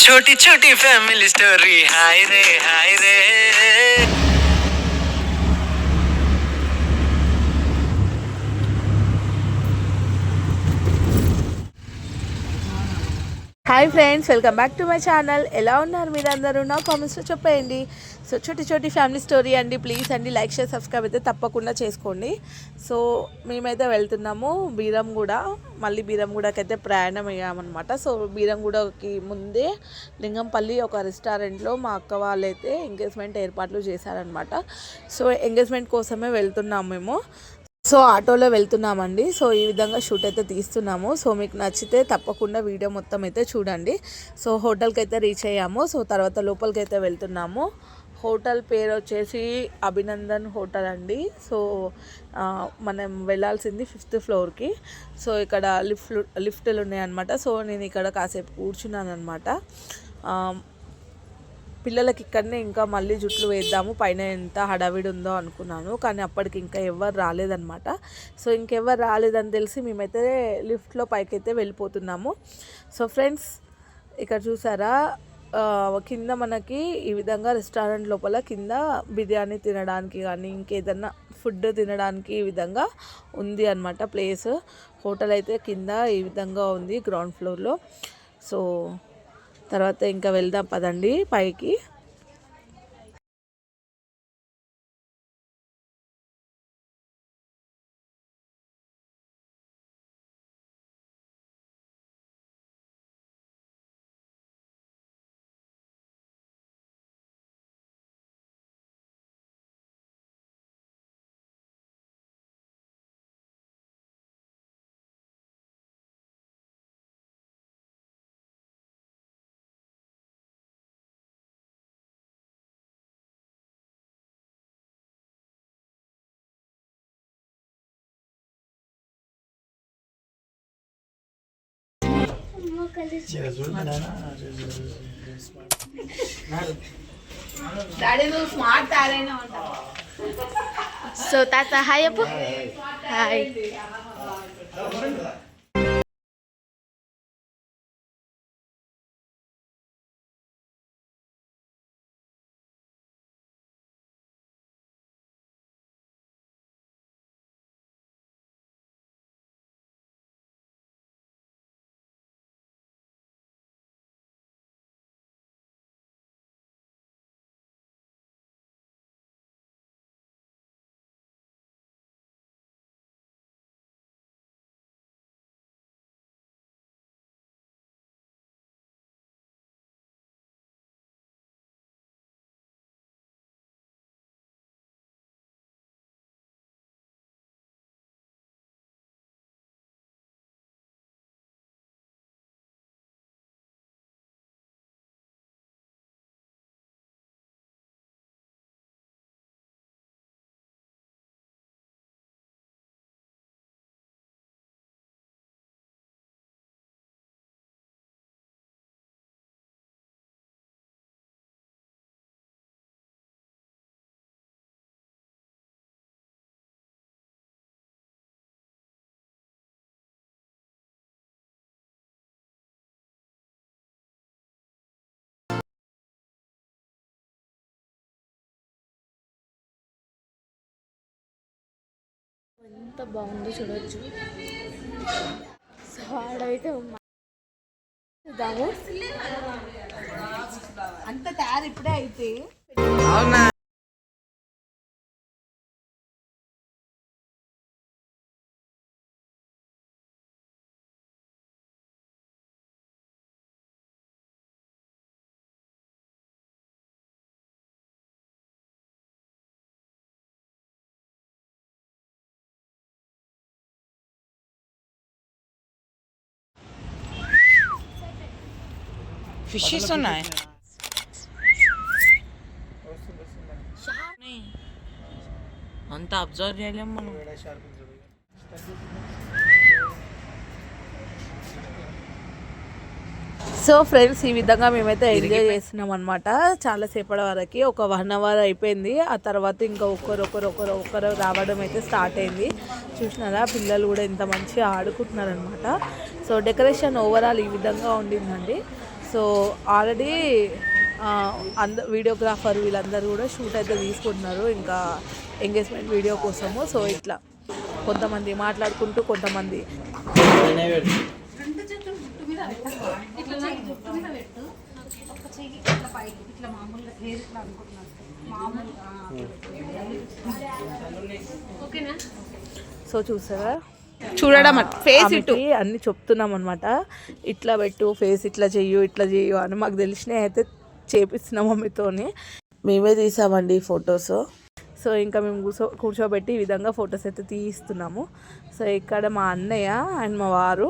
छोटी छोटी family story हाय रे हाय रे। Hi friends, welcome back to my channel. ఎలా ఉన్నారు మీరందరూ? నా కామెంట్స్లో చెప్పేయండి. సో చోటి చోటి ఫ్యామిలీ స్టోరీ అండి. ప్లీజ్ అండి లైక్ షేర్ సబ్స్క్రైబ్ అయితే తప్పకుండా చేసుకోండి. సో మేమైతే వెళ్తున్నాము బీరంగూడ. మళ్ళీ బీరంగూడకి అయితే ప్రయాణం అయ్యామన్నమాట. సో బీరంగూడకి ముందే లింగంపల్లి ఒక రెస్టారెంట్లో మా అక్క వాళ్ళైతే ఎంగేజ్మెంట్ ఏర్పాట్లు చేశారనమాట. సో ఎంగేజ్మెంట్ కోసమే వెళ్తున్నాము మేము. సో ఆటోలో వెళ్తున్నామండి. సో ఈ విధంగా షూట్ అయితే తీస్తున్నాము. సో మీకు నచ్చితే తప్పకుండా వీడియో మొత్తం అయితే చూడండి. సో హోటల్కి అయితే రీచ్ అయ్యాము. సో తర్వాత లోపలికి అయితే వెళ్తున్నాము. హోటల్ పేరు వచ్చేసి అభినందన్ హోటల్ అండి. సో మనం వెళ్ళాల్సింది 5th ఫ్లోర్కి. సో ఇక్కడ లిఫ్ట్లు ఉన్నాయన్నమాట. సో నేను ఇక్కడ కాసేపు కూర్చున్నాను అనమాట. పిల్లలకి ఇక్కడనే ఇంకా మళ్ళీ జుట్లు వేద్దాము, పైన ఎంత హడావిడి ఉందో అనుకున్నాను. కానీ అప్పటికి ఇంకా ఎవరు రాలేదన్నమాట. సో ఇంకెవరు రాలేదని తెలిసి మేమైతే లిఫ్ట్లో పైకైతే వెళ్ళిపోతున్నాము. సో ఫ్రెండ్స్, ఇక్కడ చూసారా, కింద మనకి ఈ విధంగా రెస్టారెంట్ లోపల కింద బిర్యానీ తినడానికి కానీ ఇంకేదన్నా ఫుడ్ తినడానికి ఈ విధంగా ఉంది అన్నమాట ప్లేస్. హోటల్ అయితే కింద ఈ విధంగా ఉంది గ్రౌండ్ ఫ్లోర్లో. సో తర్వాత ఇంకా వెళ్దాం పదండి పైకి. సో తాత హాయ్ అప్పు. హాయ్. ఎంత బాగుందో చూడవచ్చు. సో ఆడైతే అంత తయారు ఇప్పుడే అయితే ఫిషెస్ ఉన్నాయి. అంత అబ్జర్వ్ చేయలేము మనం. సో ఫ్రెండ్స్, ఈ విధంగా మేమైతే ఎంజాయ్ చేస్తున్నాం అనమాట. చాలాసేపటి వరకు ఒక 1 అవర్ అయిపోయింది. ఆ తర్వాత ఇంకా ఒకరు రావడం అయితే స్టార్ట్ అయింది. చూసినారా, పిల్లలు కూడా ఎంత మంచిగా ఆడుకుంటున్నారనమాట. సో డెకరేషన్ ఓవరాల్ ఈ విధంగా ఉండిందండి. సో ఆల్రెడీ వీడియోగ్రాఫర్ వీళ్ళందరూ కూడా షూట్ అయితే తీసుకుంటున్నారు ఇంకా ఎంగేజ్మెంట్ వీడియో కోసము. సో ఇట్లా కొంతమంది మాట్లాడుకుంటూ కొంతమంది సో చూసారా చూడడం ఫేస్ ఇటు ఆమెకి అన్ని చెప్తున్నాం అనమాట. ఇట్లా పెట్టు, ఫేస్ ఇట్లా చెయ్యు అని మాకు తెలిసినవి అయితే చేపిస్తున్నాం మమ్మీతోని. మేమే తీసామండి ఫొటోస్. సో ఇంకా మేము కూర్చోబెట్టి ఈ విధంగా ఫొటోస్ అయితే తీస్తున్నాము. సో ఇక్కడ మా అన్నయ్య అండ్ మా వారు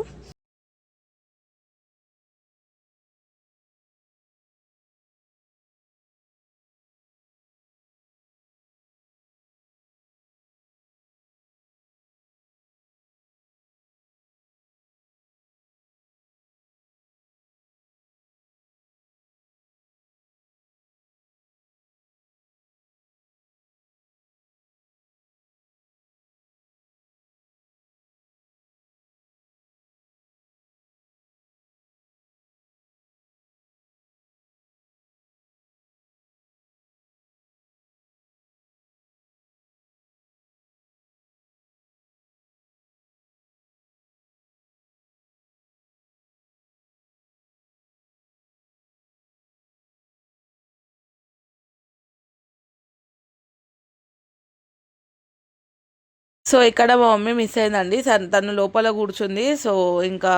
సో ఇక్కడ మా మమ్మీ మిస్ అయిందండి. తను లోపల కూర్చుంది. సో ఇంకా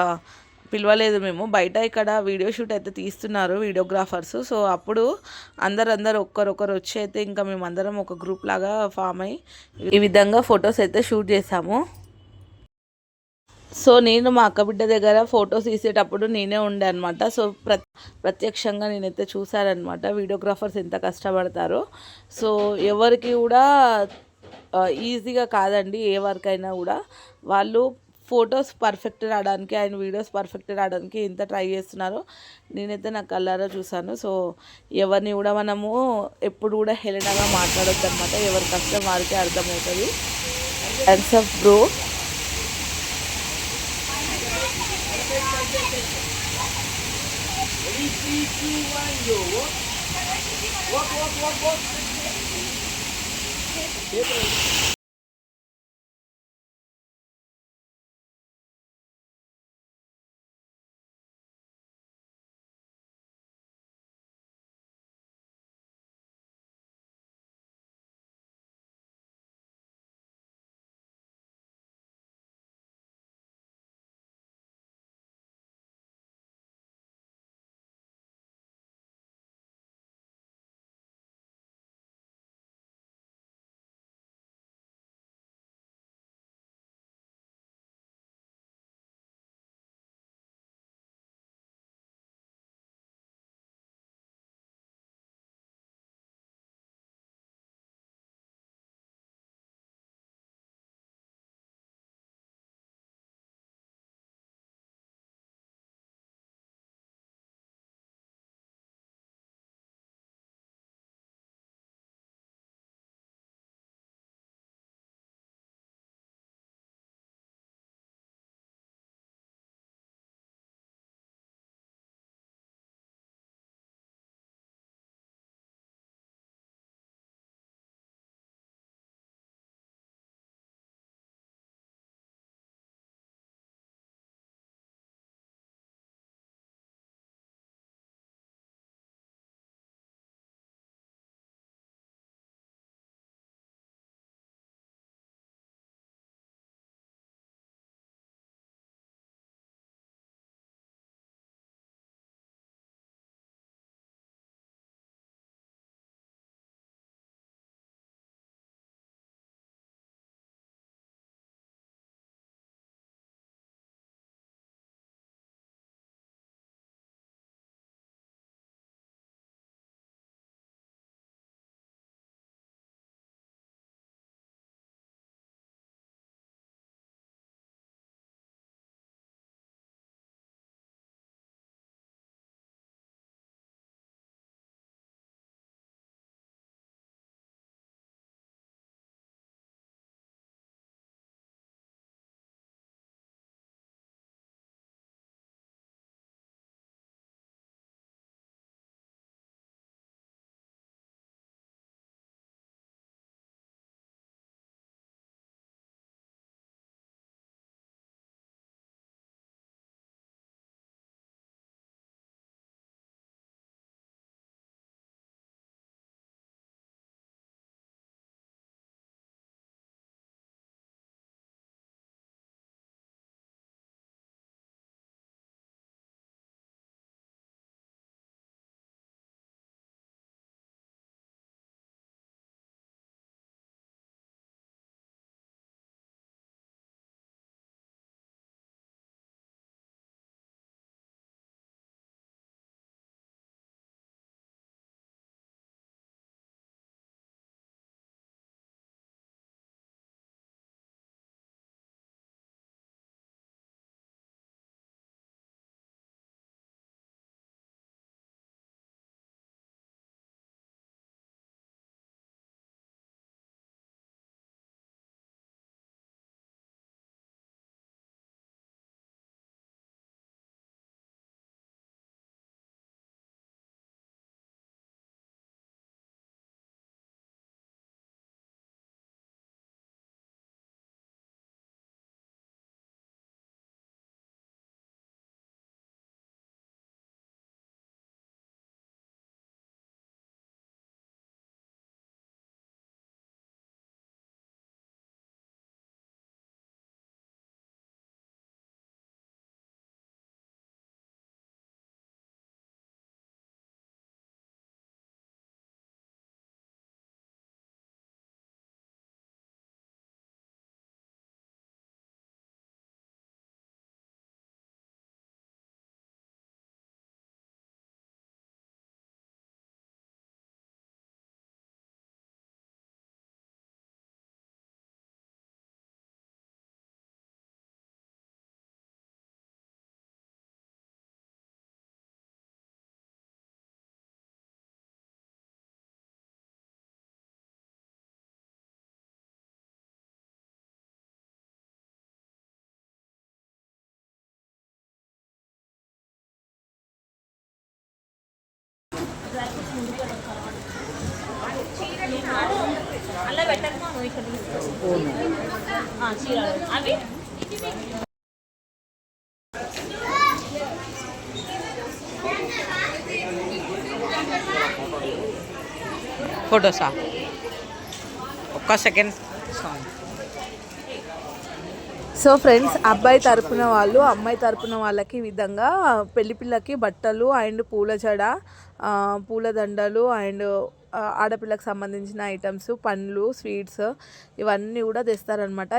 పిలవలేదు మేము. బయట ఇక్కడ వీడియో షూట్ అయితే తీస్తున్నారు వీడియోగ్రాఫర్స్. సో అప్పుడు అందరు ఒక్కరొకరు వచ్చి అయితే ఇంకా మేమందరం ఒక గ్రూప్ లాగా ఫామ్ అయ్యి ఈ విధంగా ఫొటోస్ అయితే షూట్ చేసాము. సో నేను మా అక్క బిడ్డ దగ్గర ఫొటోస్ తీసేటప్పుడు నేనే ఉండే అనమాట. సో ప్రత్యక్షంగా నేనైతే చూసానమాట వీడియోగ్రాఫర్స్ ఎంత కష్టపడతారో. సో ఎవరికి కూడా ఈజీగా కాదండి ఏ వర్క్ అయినా కూడా. వాళ్ళు ఫొటోస్ పర్ఫెక్ట్ రావడానికి అండ్ వీడియోస్ పర్ఫెక్ట్ రావడానికి ఎంత ట్రై చేస్తున్నారో నేనైతే నా కళ్ళారా చూసాను. సో ఎవరిని కూడా మనము ఎప్పుడు కూడా హేళనగా మాట్లాడొద్దు అనమాట. ఎవరి కష్టం వారికే అర్థమవుతుంది. Hands up bro. అలా పెట్టమ్మా నువ్వు ఇక్కడ చీర అవి ఫోటోసా ఒక్క సెకండ్. సో ఫ్రెండ్స్, అబ్బాయి తరపున వాళ్ళు అమ్మాయి తరపున వాళ్ళకి ఈ విధంగా పెళ్లి పిల్లకి బట్టలు అండ్ పూల జడ, పూలదండలు అండ్ ఆడపిల్లకి సంబంధించిన ఐటమ్స్, పండ్లు, స్వీట్స్ ఇవన్నీ కూడా తెస్తారనమాట.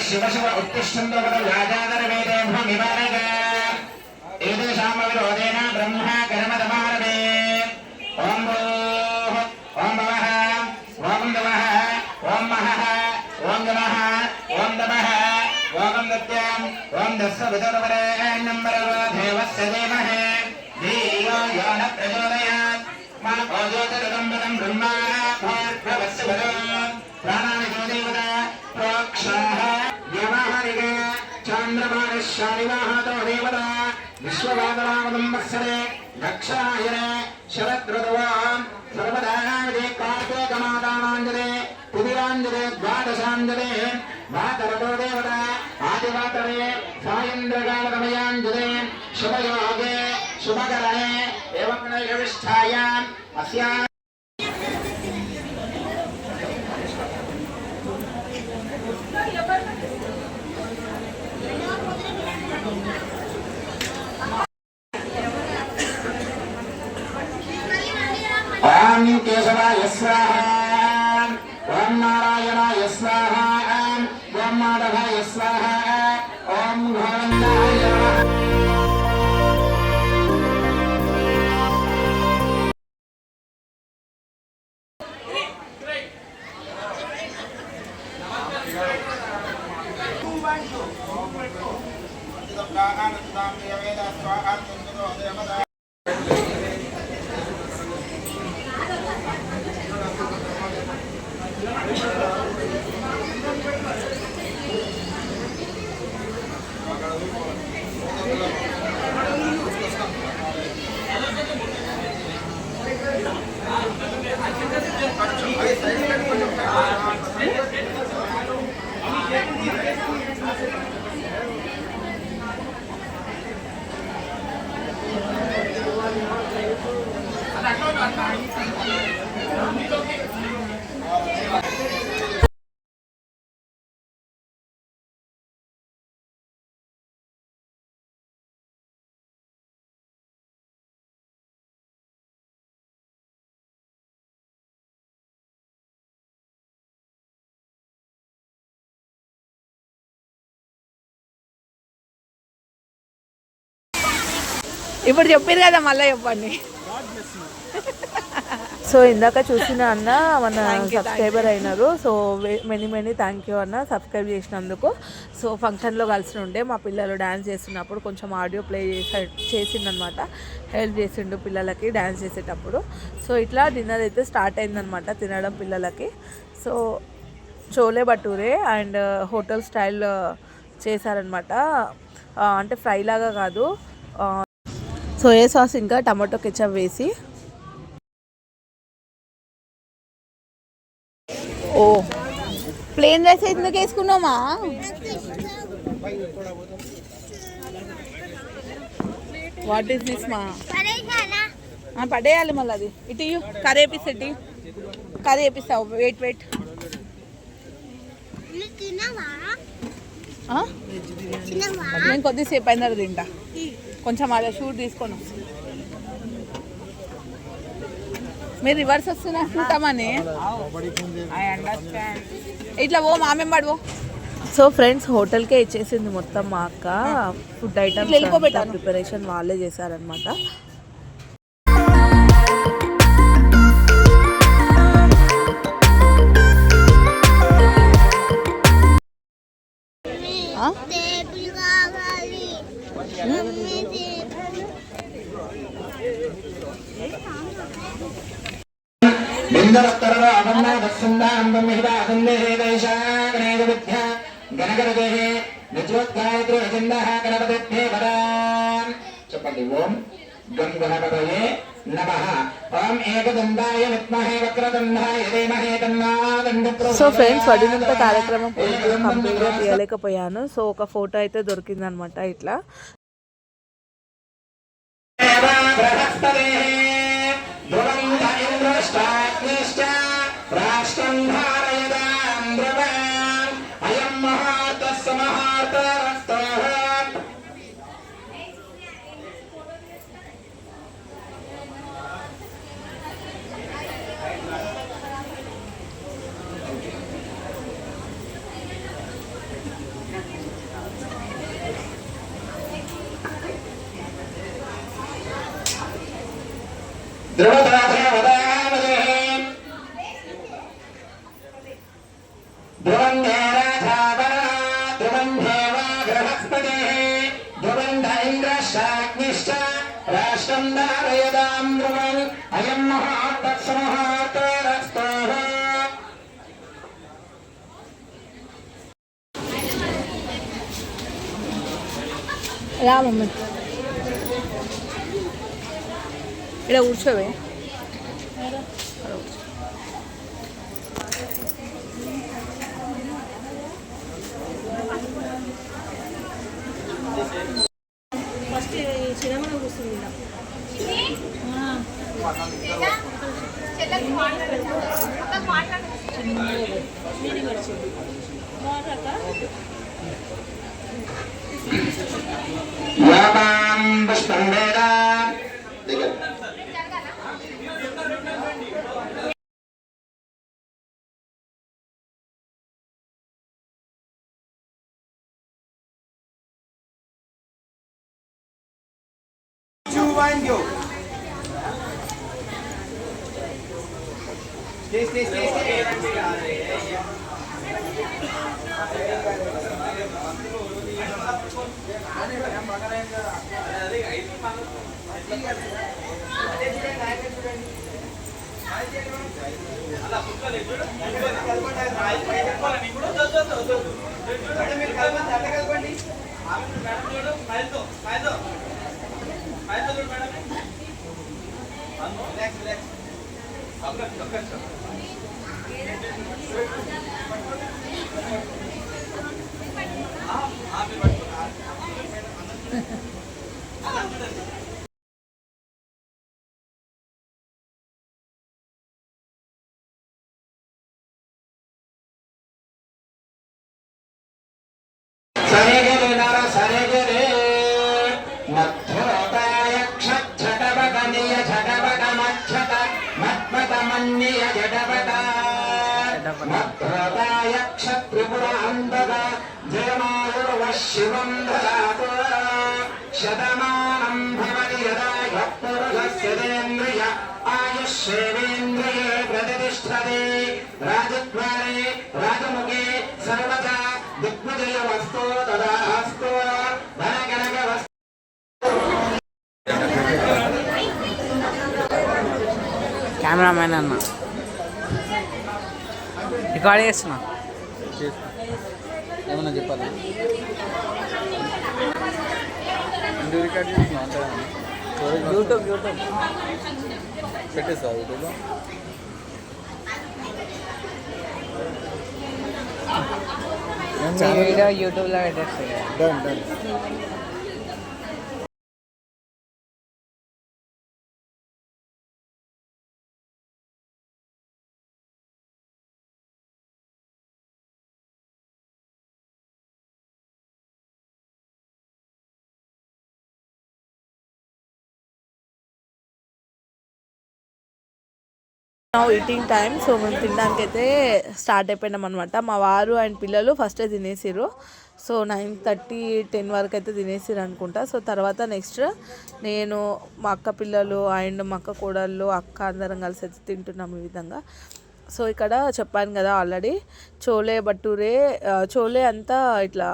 శివ శివ ఉత్తిష్టంతో రాజాదరవేదే భూమివారగా ఏదేషామ విరోధేన బ్రహ్మ కర్మదమారదే. ఓం భూః ఓం భవః ఓం నమః ఓం మహః ఓం నమః ఓం నమః ఓం దత్యాం ఓం దస్స విదర్వరేణ్యం భర్గో దేవస్య ధీమహి ధియో యో న ప్రచోదయాత్. మా ఓజోతిర్గంబరం బ్రహ్మా భర్గవస్య వదో ప్రాణాని దేవత ప్రోక్షాః వ్యవహరిగ చాంద్రమానశ్యానివాహతో దేవత విశ్వవాదరామదం వత్సరే దక్షాయనే శరదృతవాం సర్వదానావిదే కార్తీకమాతానాంజనే పుదిరాంజనే ద్వాదశాంజనే వాతరతో దేవత ఆదివాతరే సాయంద్రకాలతమయాంజనే శుభయోగే శుభకరణే ఏవం నైవిష్ఠాయాం అస్యా ఓం కేశవాయ స్వాహా ఓం నారాయణాయ స్వాహా ఓం మాధవాయ స్వాహా ఓం గోవిందాయ ఇప్పుడు చెప్పారు కదా మళ్ళీ చెప్పండి. సో ఇందాక చూసిన అన్న మన సబ్స్క్రైబర్ అయినారు. సో మెనీ థ్యాంక్ యూ అన్న సబ్స్క్రైబ్ చేసినందుకు. సో ఫంక్షన్లో కలిసి ఉండే మా పిల్లలు డ్యాన్స్ చేస్తున్నప్పుడు కొంచెం ఆడియో ప్లే చేసిండనమాట. హెల్ప్ చేసిండు పిల్లలకి డ్యాన్స్ చేసేటప్పుడు. సో ఇట్లా డిన్నర్ అయితే స్టార్ట్ అయిందనమాట తినడం పిల్లలకి. So chole bhature and hotel style చేశారనమాట. అంటే ఫ్రై లాగా కాదు, సోయా సాస్ ఇంకా టమాటో కెచప్ వేసి. ఓ ప్లేన్ రైస్ ఎందుకు వేసుకున్నామా? వాట్ ఈస్ దిస్ మా? పడేయాలి మళ్ళీ అది ఇటు కర్రీ వేపిస్తా ఇటు కర్రీ వేపిస్తావు వెయిట్ నేను కొద్దిసేపు అయినా తింటా కొంచెం అలా షూట్ తీసుకొని మీరు రివర్స్ వస్తున్నా చూద్దామని ఇట్లా ఓ మామేం పడువో. సో ఫ్రెండ్స్ హోటల్కే ఇచ్చేసింది మొత్తం మా అక్క. ఫుడ్ ఐటమ్స్ ప్రిపరేషన్ వాళ్ళే చేశారనమాట. బిందరత్తరలో అపన్నా దస్సుందానందం మిహిత అసందేహే దైశాగణేద విద్య గణగణదేహే నిజోద్గాయత్రి అజందః గణపతిభ్యే పదాం. చెప్పండి. ఓం గం గణపతయే నమః. ఓం ఏకదండాయ విద్మహే వక్రతుండాయ ధీమహి తన్నో దండప్రచోదయాత్. సో ఫ్రెండ్స్ వడినంత కార్యక్రమం కంప్లీట్గా తీయలేకపోయాను. సో ఒక ఫోటో అయితే దొరికిందనమాట. ఇట్లా రాష్ట్రం ధారయదాం ద్రవాన్ అయం మహాతస్స మహాతరస్తః. ధ్రువదాసే వదామదే ధ్రువం రాజావరా ధ్రువం దేవా బృహస్పతి ధ్రువం ఇంద్రశ్చాగ్నిశ్చ రాష్ట్రం ధారయదాం ధ్రువం అయం మహాతస్స మహాతరస్తః. రా మమ్మీ ఇక్కడ కూర్చోవే. యామాం పుష్పం వేద సరే గరే సరే గరే మధ్యోపాయ క్షటవకనియ ఝటవక మధ్యత మత్మతమన్నియ జటవక మధ్యోపాయ క్షత్రిపురాంతక జయమాయుర్వ శివం దదాతు శతమానం భవతి యదా పురుషస్యేంద్రియ ఆయుష్యేంద్రియే ప్రతిష్టతే రాజద్వారే రాజముఖే సర్వదా దిగ్విజయ వస్తు తదాస్తు ధనగణక వస్తు. కెమెరామ్యాన్ అన్న రికార్డ్ చేస్తున్నా. ఏమన్నా చెప్పాలి? ఎందుకు రికార్డ్ చేస్తున్నావు? అంతే యూట్యూబ్ పెట్టేస్తావు యూట్యూబ్లో? వీడియో యూట్యూబ్లో పెట్టేస్తాయి. Done eating time. సో మేము తినడానికి అయితే స్టార్ట్ అయిపోయినాం అనమాట. మా వారు అండ్ పిల్లలు ఫస్టే తినేసిర్రు. సో 9:30 10 వరకు అయితే తినేసిర్రు అనుకుంటా. సో తర్వాత నెక్స్ట్ నేను మా అక్క పిల్లలు అండ్ మా అక్క కోడళ్ళు అక్క అందరం కలిసి అయితే తింటున్నాం ఈ విధంగా. సో ఇక్కడ చెప్పాను కదా ఆల్రెడీ చోలే భటూరే, చోలే అంతా ఇట్లా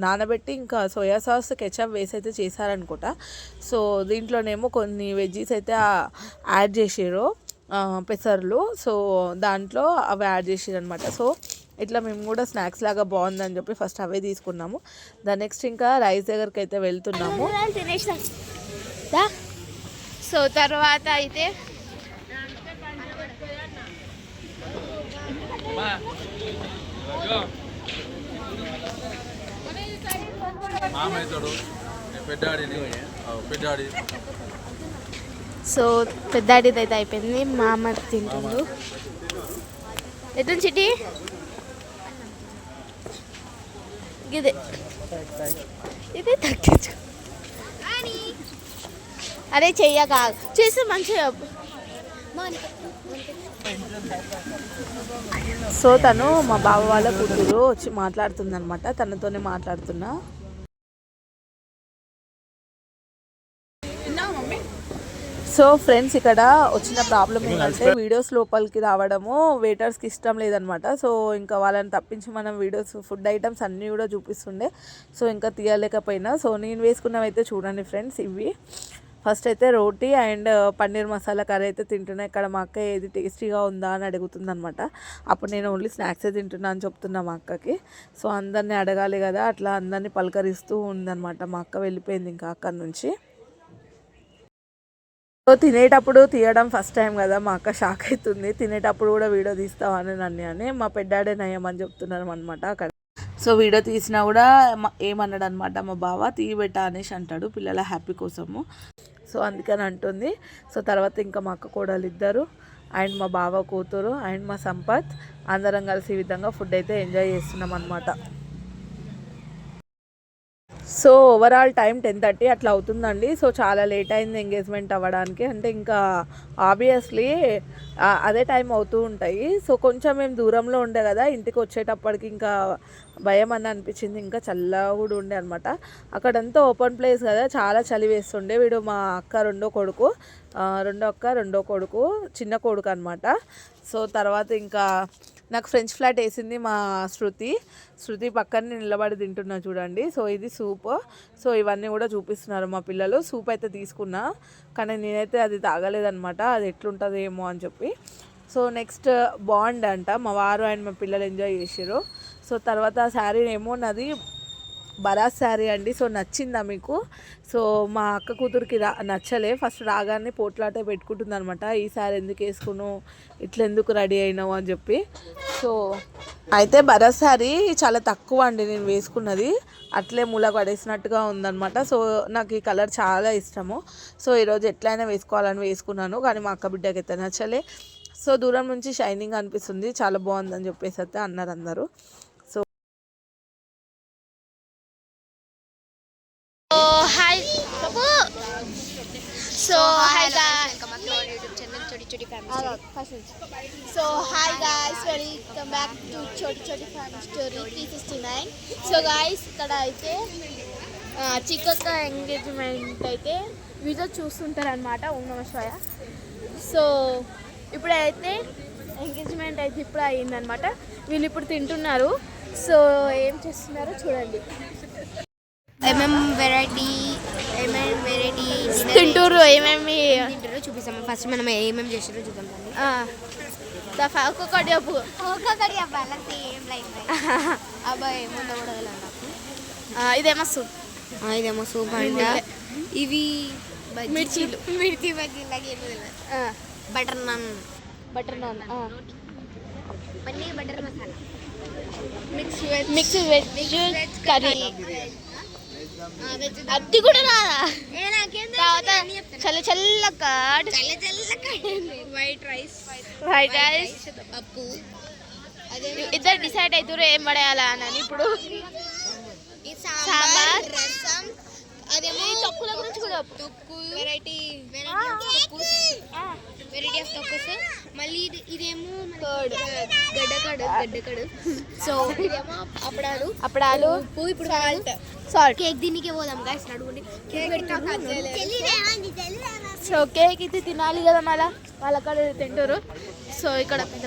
నానబెట్టి ఇంకా సోయా సాస్ కెచప్ వేసి అయితే చేశారనుకుంటా. సో దీంట్లోనేమో కొన్ని వెజ్జీస్ అయితే యాడ్ చేసారు, పెసర్లు. సో దాంట్లో అవి యాడ్ చేసారు అనమాట. సో ఇట్లా మేము కూడా స్నాక్స్ లాగా బాగుందని చెప్పి ఫస్ట్ అవే తీసుకున్నాము. దాని నెక్స్ట్ ఇంకా రైస్ దగ్గరికి అయితే వెళ్తున్నాము. సో తర్వాత అయితే సో పెద్దాడిది అయితే అయిపోయింది, మా అమ్మ తింటుండు. ఎటు చిటి ఇదే ఇది తగ్గించు. అరే చెయ్యక చేసి మంచిగా. సో తను మా బావ వాళ్ళ కూతురు వచ్చి మాట్లాడుతుంది అనమాట. తనతోనే మాట్లాడుతున్నా. సో ఫ్రెండ్స్ ఇక్కడ వచ్చిన ప్రాబ్లం ఏంటంటే వీడియోస్ లోపలికి రావడము వెయిటర్స్కి ఇష్టం లేదనమాట. సో ఇంకా వాళ్ళని తప్పించి మనం వీడియోస్ ఫుడ్ ఐటమ్స్ అన్నీ కూడా చూపిస్తుండే. సో ఇంకా తీయలేకపోయినా. సో నేను వేసుకున్నవి అయితే చూడండి ఫ్రెండ్స్. ఇవి ఫస్ట్ అయితే రోటీ అండ్ పన్నీర్ మసాలా కర్రీ అయితే తింటున్నా. ఇక్కడ మా అక్క ఏది టేస్టీగా ఉందా అని అడుగుతుంది అనమాట. అప్పుడు నేను ఓన్లీ స్నాక్సే తింటున్నా అని చెప్తున్నా మా అక్కకి. సో అందరినీ అడగాలి కదా, అట్లా అందరినీ పలకరిస్తూ ఉందన్నమాట. మా అక్క వెళ్ళిపోయింది ఇంకా అక్కడి నుంచి. సో తినేటప్పుడు తీయడం ఫస్ట్ టైం కదా, మా అక్క షాక్ అవుతుంది. తినేటప్పుడు కూడా వీడియో తీస్తావని నన్ను అని మా పెద్దాడే నయ్యమని చెప్తున్నారు అనమాట అక్కడ. సో వీడియో తీసినా కూడా ఏమన్నాడు అనమాట మా బావ, తీయబెట్టా అనేసి అంటాడు పిల్లల హ్యాపీ కోసము. సో అందుకని అంటుంది. సో తర్వాత ఇంకా మా అక్క కోడలు ఇద్దరు అండ్ మా బావ కూతురు అండ్ మా సంపత్ అందరం కలిసి ఈ విధంగా ఫుడ్ అయితే ఎంజాయ్ చేస్తున్నాం అనమాట. సో ఓవరాల్ టైం 10:30 అట్లా అవుతుందండి. సో చాలా లేట్ అయింది ఎంగేజ్మెంట్ అవ్వడానికి. అంటే ఇంకా ఆబ్వియస్లీ అదే టైం అవుతూ ఉంటాయి. సో కొంచెం మేము దూరంలో ఉండే కదా, ఇంటికి వచ్చేటప్పటికి ఇంకా భయం అని అనిపించింది. ఇంకా చల్లగా కూడా ఉండే అనమాట. అక్కడంతా ఓపెన్ ప్లేస్ కదా, చాలా చలి వేస్తుండే. వీడు మా అక్క రెండో కొడుకు చిన్న కొడుకు అనమాట. సో తర్వాత ఇంకా నాకు ఫ్రెంచ్ ఫ్లాట్ వేసింది మా శృతి పక్కన నిలబడి తింటున్నా చూడండి. సో ఇది సూప్. సో ఇవన్నీ కూడా చూపిస్తున్నారు మా పిల్లలు. సూప్ అయితే తీసుకున్నా కానీ నేనైతే అది తాగలేదనమాట, అది ఎట్లుంటుందో ఏమో అని చెప్పి. సో నెక్స్ట్ బాండ్ అంట, మా వారు అండ్ మా పిల్లలు ఎంజాయ్ చేసారు. సో తర్వాత శారీ ఏమో నాది బరాస్ శారీ అండి. సో నచ్చిందా మీకు? సో మా అక్క కూతురికి నచ్చలే. ఫస్ట్ రాగానే పోట్లాటే పెట్టుకుంటుంది అనమాట, ఈ శారీ ఎందుకు వేసుకున్నావు, ఇట్లా ఎందుకు రెడీ అయినావు అని చెప్పి. సో అయితే బరాస్ శారీ చాలా తక్కువ అండి నేను వేసుకున్నది, అట్లే మూల పడేసినట్టుగా ఉందన్నమాట. సో నాకు ఈ కలర్ చాలా ఇష్టము. సో ఈరోజు ఎట్లయినా వేసుకోవాలని వేసుకున్నాను, కానీ మా అక్క బిడ్డకి అయితే నచ్చలే. సో దూరం నుంచి షైనింగ్ అనిపిస్తుంది, చాలా బాగుందని చెప్పేసి అయితే అన్నారు అందరూ. So hi guys, welcome back to our YouTube channel Choti Choti Family Story. So hi guys, welcome back to Choti Choti Family Story 369. So guys, ఇక్కడ అయితే చిక్కక్క ఎంగేజ్మెంట్ అయితే వీడియో చూస్తుంటారనమాట. నమస్కార. సో ఇప్పుడైతే ఎంగేజ్మెంట్ అయితే ఇప్పుడు అయ్యిందనమాట. వీళ్ళు ఇప్పుడు తింటున్నారు. సో ఏం చేస్తున్నారో చూడండి. ఏమేమి వెరైటీ తింటూరు ఏమేమి తింటారో చూపిస్తాము. ఫస్ట్ మనం ఏమేమి చేసారో చూద్దాం. ఒక్కొక్కటి చెప్పు. ఒక్కొక్కటి చెప్పాలి, సేమ్ లైన్ అబ్బాయి ఏముందో కూడా నాకు. ఇదేమో సూప్, ఇదేమో సూప్ అంట. ఇవి మిర్చి బజ్జీలాగా butter naan paneer butter masala mix veg curry. అది కూడా రాదా? చల్లక వైట్ రైస్ పప్పు. ఇద్దరు డిసైడ్ అవుతారు ఏం పడేయాలా అని. ఇప్పుడు సాంబార్, రసం, అదేమో తొక్కుల గురించి కూడా వెరైటీ వెరైటీ ఆఫ్ తొక్కుస్. మళ్ళీ ఇదేమో గడ్డకడు. సో ఇదేమో అప్పడాలు ఉప్పు. ఇప్పుడు సాల్ట్ కేక్ దీనికి పోదాం గైస్. నడుగుండి సో కేక్ ఇది తినాలి కదా, మళ్ళీ వాళ్ళ అక్కడ తింటారు. సో ఇక్కడ పెద్ద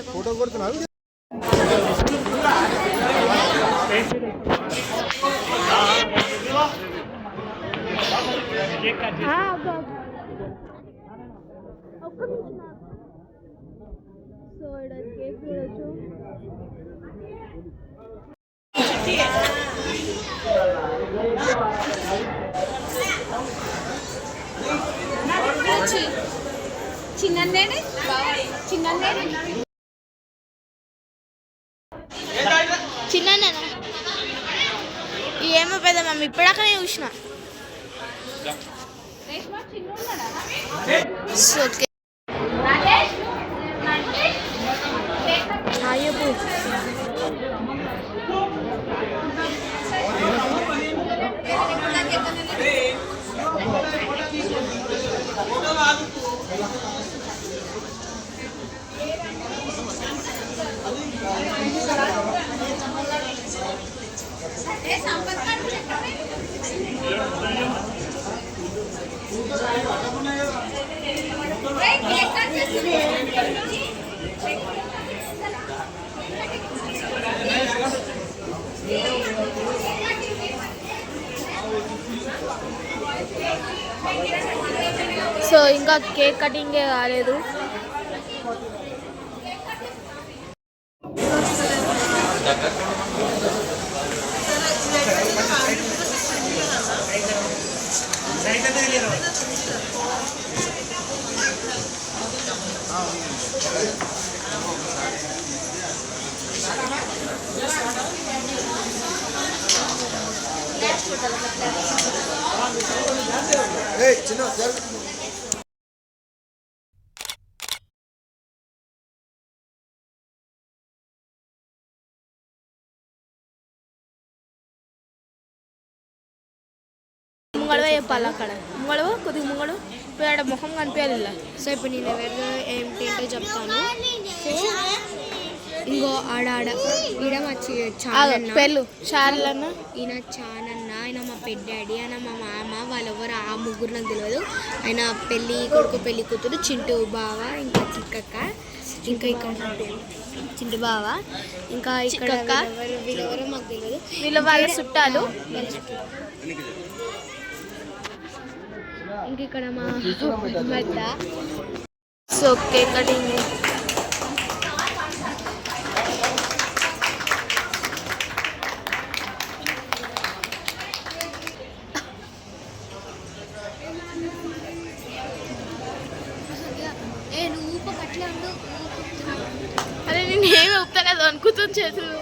సో ఇక్కడ కేక్ చూడొచ్చు. చిన్న ఏమో పెద్ద మమ్మీ ఇప్పటికనే చూసిన. సో ఇంకా కేక్ కటింగే కాలేదు. ముంగడవే చెప్పాలి, అక్కడ ముంగడవు కొద్దిగా ముంగడు ఇప్పుడు ఆడ మొహం కనిపించాలి. సో ఇప్పుడు నేను ఎవరు ఏంటంటే చెప్తాను. ఇంకో ఆడ ఈడ మా పెళ్ళు చాలన్న, ఈయన చానన్న, ఆయన మా పెద్ద డాడీ, ఆయన మా మామ, వాళ్ళెవరు ఆ ముగ్గురు నాకు తెలియదు. ఆయన పెళ్ళి కొడుకు పెళ్ళి కూతురు చింటూ బావ, ఇంకా చిక్కక్క, ఇంకా ఇక్కడ చింటూ బావ, ఇంకా చిక్కక్క, వీళ్ళెవరో మాకు తెలియదు. వీళ్ళ వాళ్ళ చుట్టాలు. ఇంక ఇక్కడ మా మెద్ద. సో కేక్ కటింగ్ అరే నేను ఏమి ఊపుతలేదు అనుకుతుంది చేతులు.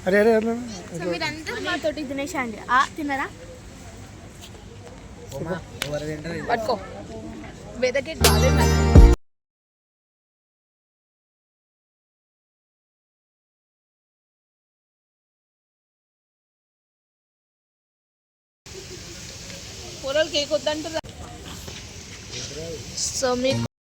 అరే అరే సో మీరంతా మాతోటి తినేసండి. తిన్నారా? పట్టుకో వెదకే కాదు. కూరలు కేక్ వద్దంటారా? సో మీకు